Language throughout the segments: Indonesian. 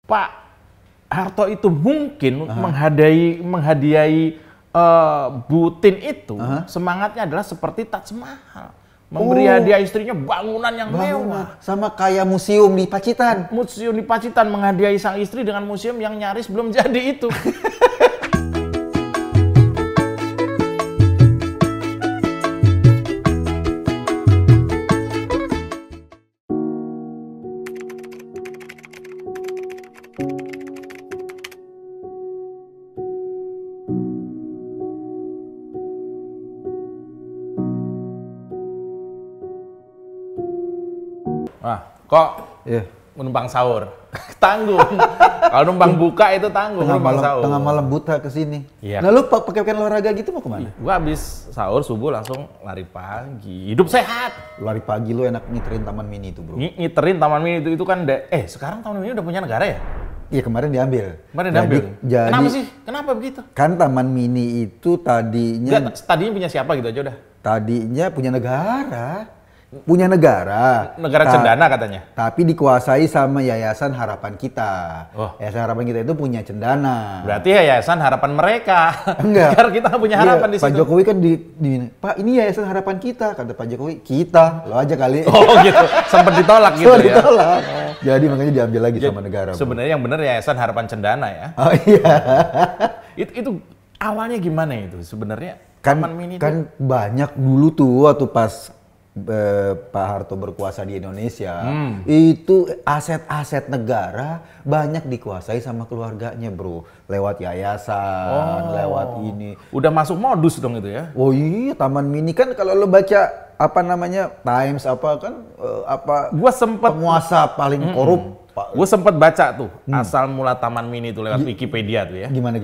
Pak Harto itu mungkin menghadiahi Bu Tin itu semangatnya adalah seperti Taj Mahal. Memberi hadiah istrinya bangunan yang mewah. Sama kayak museum di Pacitan. Museum di Pacitan menghadiahi sang istri dengan museum yang nyaris belum jadi itu. Wah, kok menumpang sahur? Tanggung. Kalau numpang buka itu tanggung. Tengah malam buta ke sini. Iya. Nah, lu pakai pakaian olahraga gitu mau kemana? Gua habis sahur subuh langsung lari pagi. Hidup sehat. Lari pagi lu enak ngiterin Taman Mini itu, Bro. Ngiterin Taman Mini itu kan sekarang Taman Mini udah punya negara ya? Iya, kemarin diambil. Jadi, kenapa sih? Kenapa begitu? Kan Taman Mini itu tadinya punya siapa gitu aja udah? Tadinya punya negara. Negara cendana katanya. Tapi dikuasai sama Yayasan Harapan Kita. Yayasan Harapan Kita itu punya cendana. Berarti Yayasan Harapan mereka. Enggak. Karena kita punya harapan di situ. Pak Jokowi kan Pak ini Yayasan Harapan Kita, kata Pak Jokowi. Kita, lo aja kali. Oh gitu. Sempat ditolak gitu ya. Ditolak. Jadi makanya diambil lagi sama negara. Sebenarnya yang benar Yayasan Harapan Cendana ya. Oh iya. Itu awalnya gimana itu sebenarnya? Taman Mini kan banyak dulu tuh waktu pas Pak Harto berkuasa di Indonesia, itu aset-aset negara banyak dikuasai sama keluarganya, Bro. Lewat yayasan, lewat ini. Udah masuk modus dong itu ya? Oh iya, Taman Mini kan kalau lo baca Times gua sempet penguasa paling korup. Gue sempet baca tuh asal mula Taman Mini itu lewat Wikipedia tuh ya. Gimana?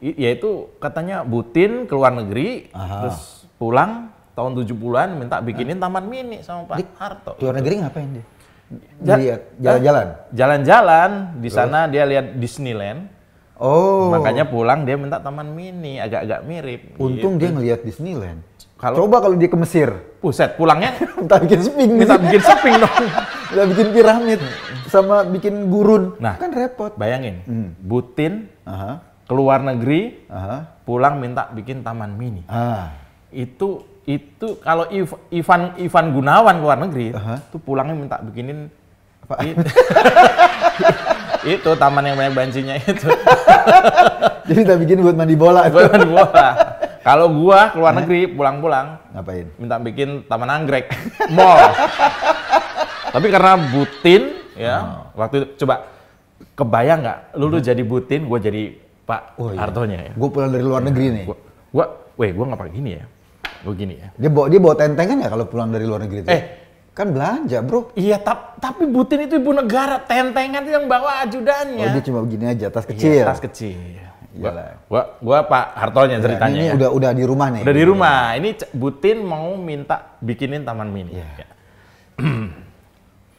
Yaitu katanya Bu Tin keluar negeri, terus pulang tahun 70-an minta bikinin Taman Mini sama Pak Harto. Luar negeri ngapain dia? Lihat jalan-jalan. Jalan-jalan di sana dia lihat Disneyland. Oh. Makanya pulang dia minta Taman Mini, agak-agak mirip. Untung dia ngelihat Disneyland. Kalau coba kalau dia ke Mesir, buset, pulangnya minta bikin seping dong. Minta bikin piramid sama bikin gurun. Nah, kan repot. Bayangin, Bu Tin keluar negeri, pulang minta bikin Taman Mini. Itu kalau Ivan Gunawan keluar negeri, itu pulangnya minta bikinin apa? Itu taman yang banyak bancinya itu. Jadi kita bikin buat mandi bola. Buat mandi bola. Kalau gua keluar negeri pulang-pulang, ngapain? Minta bikin taman anggrek, mall. Tapi karena Bu Tin, ya, waktu itu coba kebayang nggak? Lu jadi Bu Tin, gua jadi Pak Hartonya ya. Gua pulang dari luar negeri nih. Gua nggak pakai gini ya. Begini ya. Dia bawa tentengan ya kalau pulang dari luar negeri itu? Kan belanja, Bro. Iya, tapi Bu Tin itu ibu negara, tentengan itu yang bawa ajudannya. Oh, dia cuma begini aja, tas kecil. Iya, tas kecil. Gua Pak Hartonya ceritanya ini ya. Udah di rumah nih. Udah di rumah. Ini Bu Tin mau minta bikinin Taman Mini. Ya.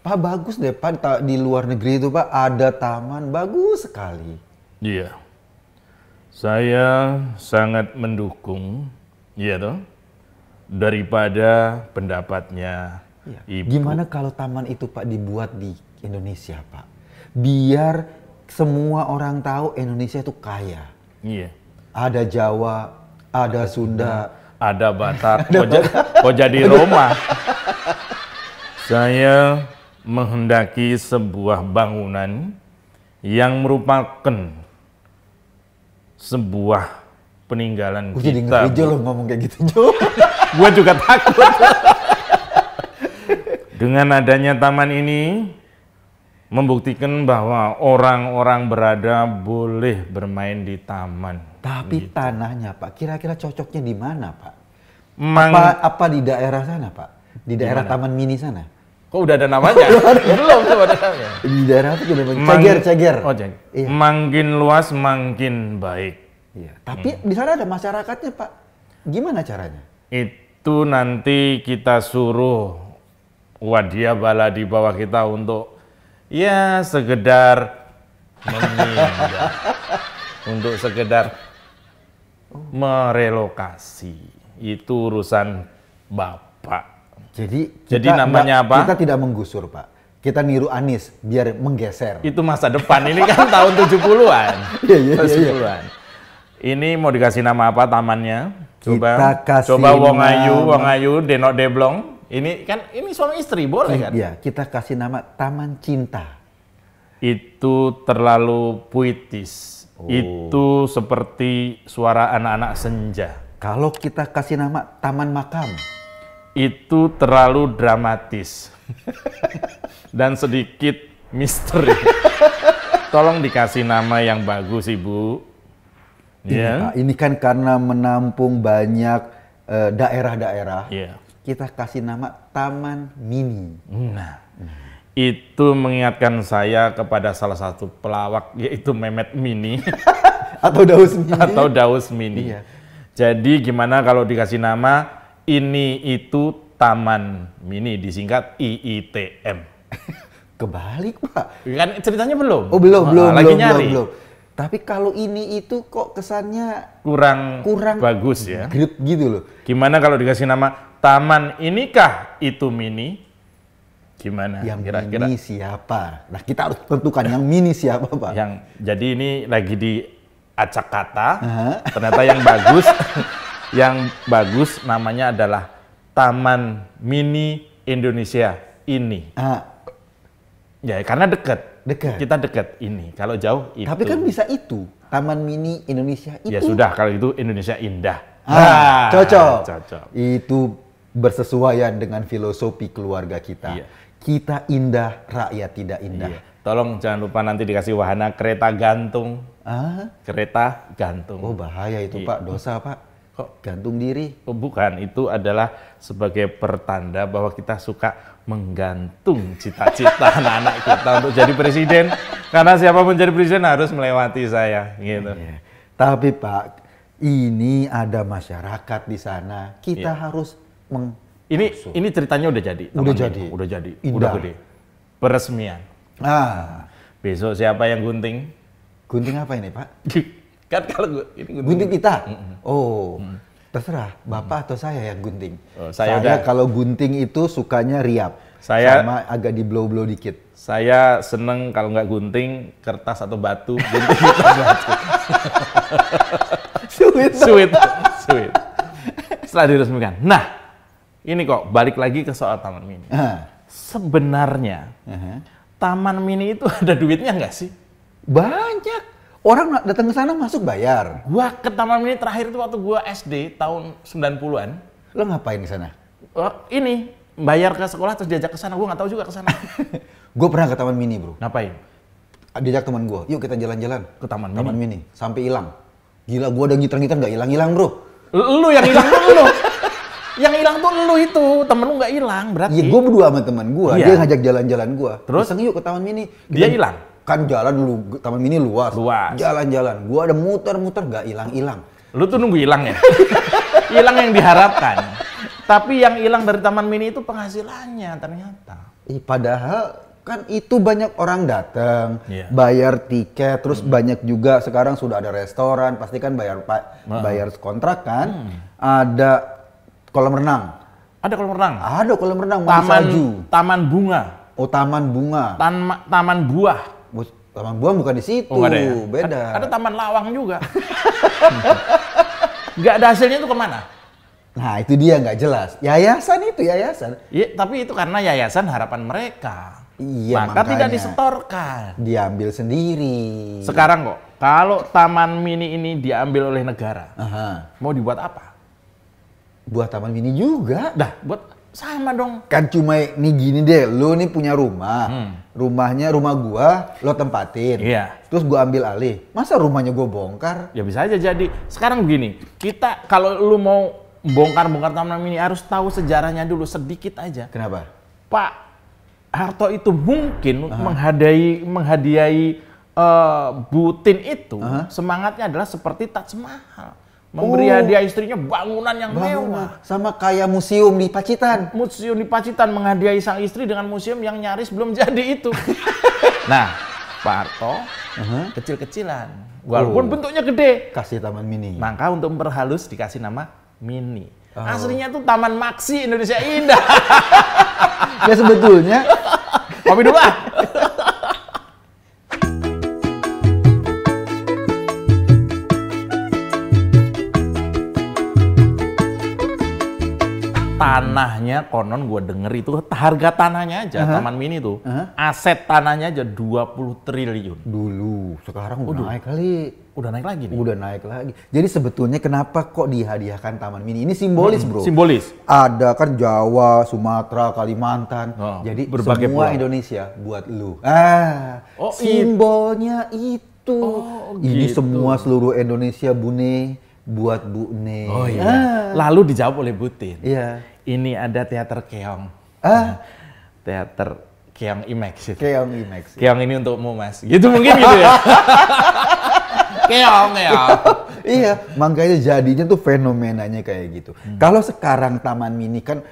Pak, bagus deh Pak, di luar negeri itu Pak ada taman bagus sekali. Iya. Saya sangat mendukung, iya toh, daripada pendapatnya Ibu. Gimana kalau taman itu Pak dibuat di Indonesia Pak? Biar semua orang tahu Indonesia itu kaya. Iya. Ada Jawa, ada Sunda, ada Batak. Kok jadi Roma? Saya menghendaki sebuah bangunan yang merupakan sebuah peninggalan kita. Jadi ngeri aja lo ngomong kayak gitu, Jo. Gua juga takut. Dengan adanya taman ini membuktikan bahwa orang-orang berada boleh bermain di taman. Tapi tanahnya Pak, kira-kira cocoknya di mana Pak? Apa di daerah sana Pak? Di daerah Taman Mini sana? Kok udah ada namanya? Belum ada namanya. Di daerah itu udah Ceger. Oh, iya. Makin luas makin baik. Iya. Tapi di sana ada masyarakatnya Pak. Gimana caranya? Itu nanti kita suruh wadia bala di bawah kita untuk ya sekedar memindah, untuk sekedar merelokasi. Itu urusan Bapak. Jadi namanya apa? Kita tidak menggusur Pak. Kita niru Anies biar menggeser. Itu masa depan, ini kan tahun 70-an. Iya. 70-an. Ini mau dikasih nama apa tamannya? Coba Kita kasih Wong nama- Ayu, Denok Deblong. Ini kan ini suami istri, boleh kan? Iya, kita kasih nama Taman Cinta. Itu terlalu puitis. Itu seperti suara anak-anak senja. Kalau kita kasih nama Taman Makam. Itu terlalu dramatis. Dan sedikit misteri. Tolong dikasih nama yang bagus, Ibu. Iya, Pak. Ini kan karena menampung banyak daerah-daerah. Iya. Kita kasih nama Taman Mini. Nah, itu mengingatkan saya kepada salah satu pelawak, yaitu Mehmet Mini Atau Daus Mini. atau Daus Mini. Iya. Jadi gimana kalau dikasih nama ini itu Taman Mini, disingkat IITM. Kebalik, Pak. Kan ceritanya belum? Oh, belum. Lagi nyari. Tapi kalau ini itu kok kesannya Kurang bagus ya. grip gitu loh. Gimana kalau dikasih nama Taman inikah itu Mini? Gimana? Yang kira-kira? mini siapa? Nah, kita harus tentukan yang mini siapa, Pak. Jadi ini lagi di acak kata. Aha. Ternyata yang bagus namanya adalah Taman Mini Indonesia ini. Ya, karena dekat. Kita dekat ini. Kalau jauh itu. Tapi kan bisa itu. Taman Mini Indonesia itu. Ya sudah, kalau itu Indonesia indah. Cocok. Itu bersesuaian dengan filosofi keluarga kita. Iya. Kita indah, rakyat tidak indah. Iya. Tolong jangan lupa nanti dikasih wahana kereta gantung. Kereta gantung. Oh, bahaya itu, Iya. Pak. Dosa, Pak. Kok gantung diri? Oh, bukan, itu adalah sebagai pertanda bahwa kita suka menggantung cita-cita anak-anak kita untuk jadi presiden. Karena siapapun jadi presiden harus melewati saya, gitu. Iya. Tapi Pak, ini ada masyarakat di sana. Kita harus Ini ceritanya udah jadi. Udah jadi. Indah. Udah gede. Peresmian. Besok siapa yang gunting? Gunting apa ini, Pak? Kan kalau ini Gunting kita? Terserah, Bapak atau saya yang gunting. Saya kalau gunting itu sukanya riap. Saya sama agak di blow-blow dikit. Saya seneng kalau nggak gunting kertas atau batu, gunting kertas batu. Sweet. Setelah diresmikan. Nah, ini kok balik lagi ke soal Taman Mini. Sebenarnya Taman Mini itu ada duitnya nggak sih? Banyak. Orang datang ke sana masuk bayar. Gua ke Taman Mini terakhir itu waktu gua SD tahun 90-an. Lo ngapain ke sana? Ini bayar ke sekolah terus diajak ke sana. Gua nggak tahu juga ke sana. Gue pernah ke Taman Mini, Bro. Ngapain? Diajak teman gue, yuk kita jalan-jalan Ke Taman Mini. Sampai hilang. Gila, gue udah ngiter-ngiter nggak hilang-hilang, Bro. Lu yang hilang tuh lu. Yang hilang tuh lu itu, temen lu nggak hilang berarti. Iya, gue berdua sama teman gue. Iya. Dia ngajak jalan-jalan gue. Terus? Iseng yuk ke Taman Mini. Dia hilang? Kan jalan dulu, Taman Mini luas. Jalan-jalan. Gue ada muter-muter nggak hilang-hilang. Lu tuh nunggu hilang ya? Hilang yang diharapkan. Tapi yang hilang dari Taman Mini itu penghasilannya ternyata. Padahal kan itu banyak orang datang, Iya. bayar tiket, terus banyak juga sekarang sudah ada restoran, pasti kan bayar kontrak kan. Ada kolam renang. Ada kolam renang? Ada kolam renang, mandi salju. Taman bunga. Oh, taman bunga. Taman buah. Taman buah bukan di situ, Oh, ada ya? beda. Ada taman lawang juga. Nggak ada hasilnya itu kemana? Nah, itu dia nggak jelas. Yayasan itu, yayasan. Iya, tapi itu karena yayasan harapan mereka. Iya, Maka tidak makanya. disetorkan. Diambil sendiri. Sekarang kok, kalau Taman Mini ini diambil oleh negara, mau dibuat apa? Buat Taman Mini juga. Dah, buat sama dong. Kan cuma nih gini deh, lo nih punya rumah. Rumahnya rumah gua, lo tempatin. Iya. Terus gua ambil alih. Masa rumahnya gua bongkar? Ya bisa aja jadi. Sekarang begini, kita kalau lu mau bongkar Taman Mini harus tahu sejarahnya dulu sedikit aja. Kenapa? Pak Harto itu mungkin menghadiahi Butin itu semangatnya adalah seperti Taj Mahal. Memberi hadiah istrinya bangunan yang mewah. Sama kayak museum di Pacitan. Museum di Pacitan menghadiahi sang istri dengan museum yang nyaris belum jadi itu. Nah, Pak Harto kecil-kecilan. Walaupun bentuknya gede. Kasih Taman Mini. Maka untuk memperhalus dikasih nama Mini. Aslinya tuh Taman Maksi Indonesia Indah. Ya sebetulnya Kopi dulu ah. Tanahnya konon gue denger itu harga tanahnya aja Taman Mini tuh aset tanahnya aja 20 triliun Dulu, sekarang udah naik kali. udah naik lagi nih. Udah naik lagi. Jadi sebetulnya kenapa kok dihadiahkan Taman Mini? Ini simbolis, bro. Simbolis. Ada kan Jawa, Sumatera, Kalimantan. Jadi berbagai semua pulau. Indonesia buat lu. Oh, simbolnya itu. Oh, Ini gitu. semua seluruh Indonesia Bune buat Bu Ne. Oh iya. Lalu dijawab oleh Butin. Iya. Ini ada teater keong. Teater keong IMAX itu. Keong IMAX. Keong ini untukmu mas. Gitu mungkin gitu ya. Keong ya. Iya, makanya jadinya tuh fenomenanya kayak gitu. Kalau sekarang Taman Mini kan,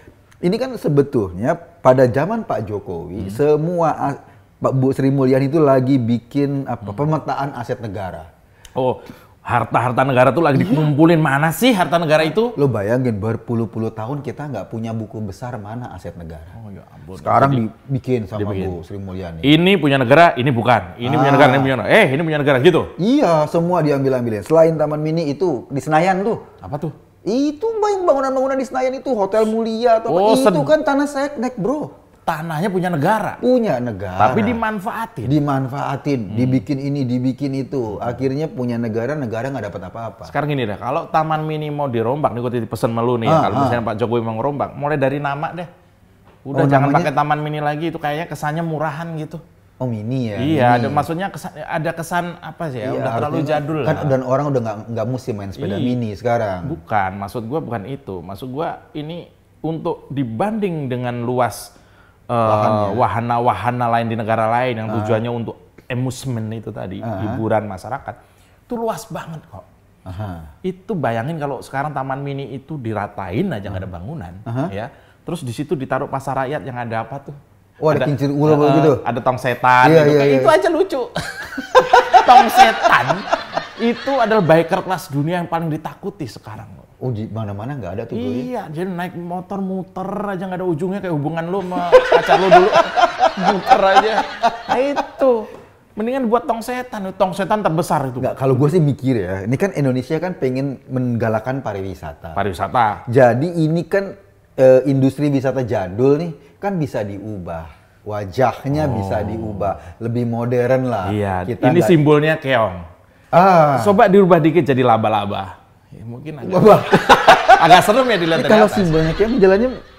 ini kan sebetulnya pada zaman Pak Jokowi, semua Pak Bu Sri Mulyani itu lagi bikin pemetaan aset negara. Oh, harta-harta negara tuh lagi dikumpulin. Mana sih harta negara itu? Lo bayangin berpuluh-puluh tahun kita nggak punya buku besar mana aset negara. Oh ya ampun. Sekarang dibikin sama dibikin. Bu Sri Mulyani. Ini punya negara, ini bukan. Ini punya negara, ini punya negara. Ini punya negara gitu. Iya, semua diambil-ambilin. Selain Taman Mini itu di Senayan tuh. Apa tuh? Itu bangunan-bangunan di Senayan itu Hotel Mulia atau apa. Itu kan tanah seknek, bro. Tanahnya punya negara. Punya negara. Tapi dimanfaatin. Dimanfaatin, dibikin ini, dibikin itu. Akhirnya punya negara nggak dapat apa-apa. Sekarang gini deh, kalau Taman Mini mau dirombak, nih gue titip pesen sama lu nih, kalau misalnya Pak Jokowi mau ngerombak, mulai dari nama deh. Udah jangan namanya? pakai Taman Mini lagi, itu kayaknya kesannya murahan gitu. Oh Mini ya? Iya, Mini. ada maksudnya ada kesan apa sih ya? Iya, Udah terlalu artinya jadul kan, lah. dan orang udah nggak mesti main sepeda Mini sekarang. Bukan, maksud gua bukan itu. Maksud gua ini untuk dibanding dengan luas wahana-wahana lain di negara lain yang tujuannya untuk amusement itu tadi, hiburan masyarakat, itu luas banget kok. Itu bayangin kalau sekarang Taman Mini itu diratain aja nggak ada bangunan, ya. Terus di situ ditaruh pasar rakyat yang ada apa tuh? Oh, ada kincir ular gitu? Ada tong setan, Iya, gitu. iya, iya. Itu aja lucu. Tong setan itu adalah biker kelas dunia yang paling ditakuti sekarang. Oh, di mana-mana nggak ada tuh, bro. Iya, jadi naik motor muter aja nggak ada ujungnya, kayak hubungan lu sama pacar lu dulu. Muter aja. Nah itu. Mendingan buat tong setan terbesar itu. Nggak, kalau gue sih mikir ya, ini kan Indonesia kan pengen menggalakkan pariwisata. Pariwisata. Jadi ini kan industri wisata jadul nih, kan bisa diubah. Wajahnya bisa diubah. Lebih modern lah. Iya, Kita ini simbolnya keong. Coba dirubah dikit jadi laba-laba. Ya, mungkin agak serem ya dilihat dari kalau atas. simbolnya keong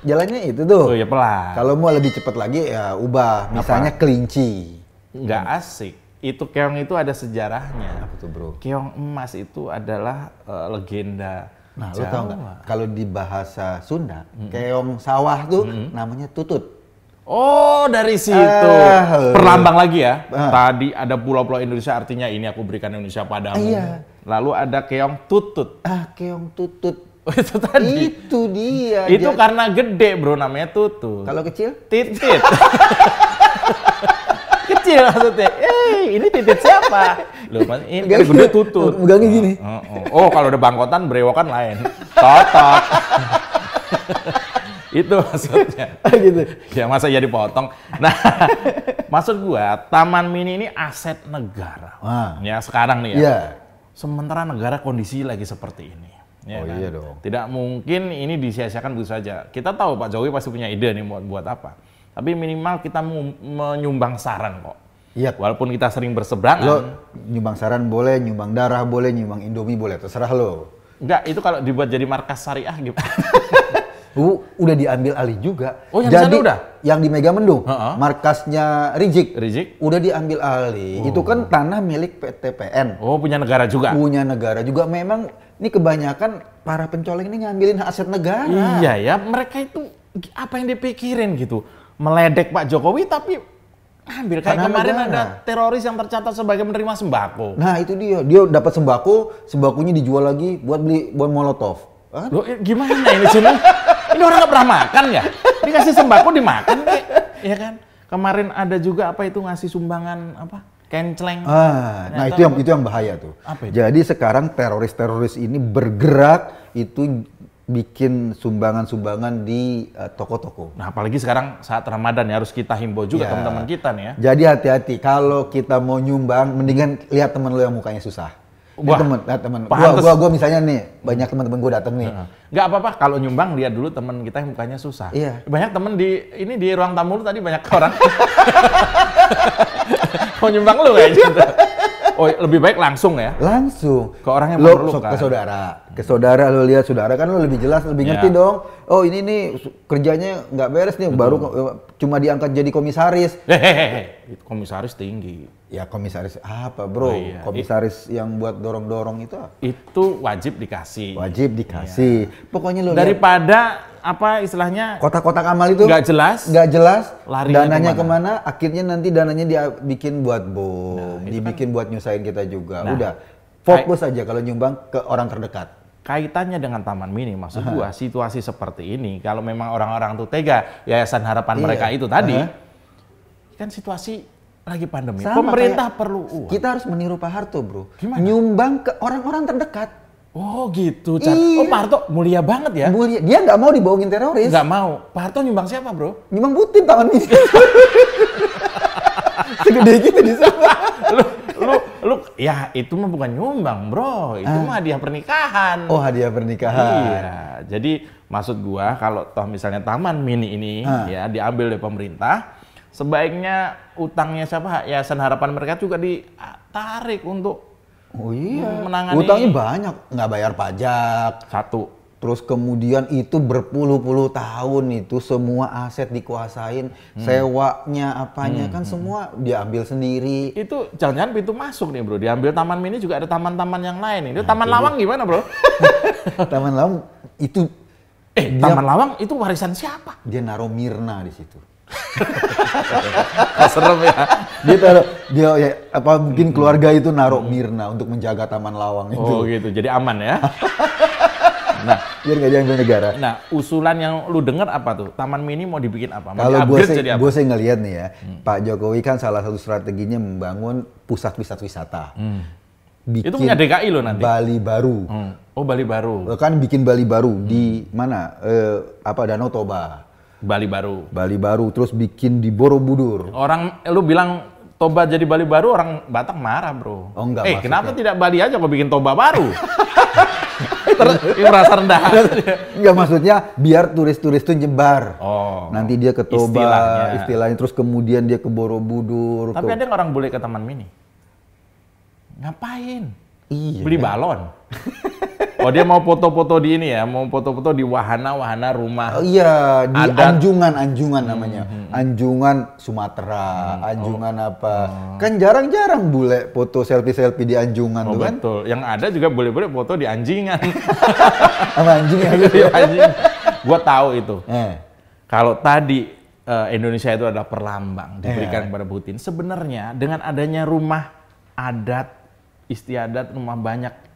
jalannya itu tuh. Oh ya pelan. Kalau mau lebih cepat lagi ya ubah. Misalnya kelinci. Nggak asik. Itu keong itu ada sejarahnya. Apa tuh, bro? Keong emas itu adalah legenda Nah, lo Jawa. tau nggak? Kalau di bahasa Sunda, keong sawah tuh namanya tutut. Oh, dari situ. Perlambang lagi ya. Tadi ada pulau-pulau Indonesia, artinya ini aku berikan Indonesia padamu. Iya. Lalu ada keong tutut. Keong tutut. Oh, itu tadi. Itu dia. Itu karena gede, bro, namanya tutut. Kalau kecil? Titit. Kecil maksudnya. Ini titit siapa? Loh, ini gede tutut. Megangnya gini. Oh, kalau udah bangkotan, brewokan lain. Totot. Itu maksudnya. Gitu. Ya masa ya dipotong. Nah, maksud gua Taman Mini ini aset negara. Ya sekarang nih ya. Iya. Sementara negara kondisi lagi seperti ini. Ya Oh kan? iya dong. Tidak mungkin ini disia-siakan begitu saja. Kita tahu Pak Jokowi pasti punya ide nih buat apa. Tapi minimal kita menyumbang saran kok. Iya. Walaupun kita sering berseberangan. Lo nyumbang saran boleh, nyumbang darah boleh, nyumbang Indomie boleh, terserah lo. Enggak, itu kalau dibuat jadi markas syariah gitu. Udah diambil alih juga. Oh, yang jadi di sana udah? yang di Megamendung, markasnya Rizik, udah diambil alih. Itu kan tanah milik PT PN. Oh, punya negara juga. Punya negara juga. Memang ini kebanyakan para pencoleng ini ngambilin aset negara. Iya ya, mereka itu apa yang dipikirin gitu. Meledek Pak Jokowi tapi ambil kayak Karena kemarin negara. ada teroris yang tercatat sebagai menerima sembako. Nah, itu dia dapat sembakonya dijual lagi buat beli bom molotov. Loh, gimana ini sini? Ini orang nggak pernah makan ya? Dikasih sembako dimakan kayak, ya kan? Kemarin ada juga apa itu ngasih sumbangan apa? Kenceleng. Nah itu yang bahaya tuh. Apa itu? Jadi sekarang teroris ini bergerak itu bikin sumbangan-sumbangan di toko-toko. Nah, apalagi sekarang saat Ramadan ya, harus kita himbau juga teman-teman kita nih ya. Jadi hati-hati kalau kita mau nyumbang, mendingan lihat teman lo yang mukanya susah. Wah, teman. Gua misalnya nih, banyak teman-teman gua datang nih. Nggak apa-apa kalau nyumbang lihat dulu teman kita yang mukanya susah. Iya. Banyak teman di ruang tamu lu tadi banyak orang. Mau nyumbang lu kayak gitu. Oh, lebih baik langsung ya? Langsung. Ke orang yang lo memerlukan. Ke saudara lo lihat saudara kan lo lebih jelas, lebih ngerti dong. Oh ini nih kerjanya nggak beres nih, baru cuma diangkat jadi komisaris. Itu komisaris tinggi. Ya komisaris apa bro? Komisaris yang buat dorong-dorong itu apa? Itu wajib dikasih. Wajib dikasih. Pokoknya lo daripada apa istilahnya kotak-kotak amal itu nggak jelas dananya kemana, akhirnya nanti dananya dia bikin buat bom, dibikin buat nyusahin kita juga. Udah fokus aja kalau nyumbang ke orang terdekat. Kaitannya dengan Taman Mini, maksud gua situasi seperti ini kalau memang orang-orang tuh tega, Yayasan Harapan mereka itu tadi kan situasi lagi pandemi. Sama pemerintah perlu uang. Kita harus meniru Pak Harto bro. Gimana? Nyumbang ke orang-orang terdekat. Oh gitu, Oh Pak Harto mulia banget ya? Mulia. Dia nggak mau dibohongin teroris. Nggak mau. Pak Harto nyumbang siapa bro? Nyumbang Putin Taman Mini. Segede gitu di sana. Lu, ya itu mah bukan nyumbang bro, itu mah hadiah pernikahan. Oh hadiah pernikahan. Iya, jadi maksud gua kalau toh misalnya Taman Mini ini ya diambil dari pemerintah, sebaiknya utangnya siapa? Yayasan Harapan mereka juga ditarik untuk menangani. Utangnya banyak, nggak bayar pajak. Satu. Terus kemudian itu berpuluh-puluh tahun itu semua aset dikuasain, sewanya apanya kan semua diambil sendiri. Itu jangan-jangan pintu masuk nih bro, diambil Taman Mini juga ada taman-taman yang lain. Itu Taman Lawang gimana bro? Taman Lawang itu Taman Lawang itu warisan siapa? Dia naruh Mirna di situ. Serem ya. Mungkin keluarga itu naruh Mirna untuk menjaga Taman Lawang itu. Oh gitu, jadi aman ya. Nah, biar nggak diambil negara. Nah, usulan yang lu dengar apa tuh? Taman Mini mau dibikin apa? Kalau gue sih ngelihat nih ya, Pak Jokowi kan salah satu strateginya membangun pusat wisata. Itu punya DKI loh nanti. Bali baru. Oh Bali baru. Kan bikin Bali baru di mana? Danau Toba. Bali baru. Terus bikin di Borobudur. Orang lu bilang Toba jadi Bali baru, orang Batak marah bro. Oh enggak. Kenapa tidak Bali aja kok bikin Toba baru? Merasa rendah. Enggak, maksudnya biar turis-turis tuh nyebar. Oh. Nanti dia ke Toba, istilahnya terus kemudian dia ke Borobudur. Tapi ada orang boleh ke Taman Mini? Ngapain? Iya. Beli balon. Oh dia mau foto-foto di ini ya, mau foto-foto di wahana-wahana rumah. Oh, iya, di Anjungan namanya. Anjungan Sumatera, Anjungan apa. Kan jarang-jarang bule foto selfie-selfie di Anjungan tuh kan. Betul, yang ada juga boleh-boleh foto di Anjingan. Sama anjing ya gitu. Gua tahu itu. Kalau tadi Indonesia itu adalah perlambang diberikan kepada Putin. Sebenarnya dengan adanya rumah adat, istiadat, rumah banyak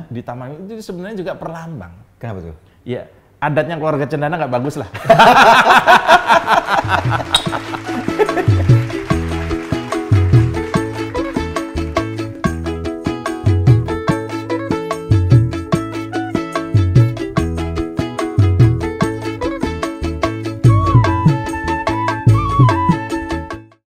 di taman itu sebenarnya juga perlambang. Kenapa tuh? Ya, adatnya keluarga Cendana nggak bagus lah.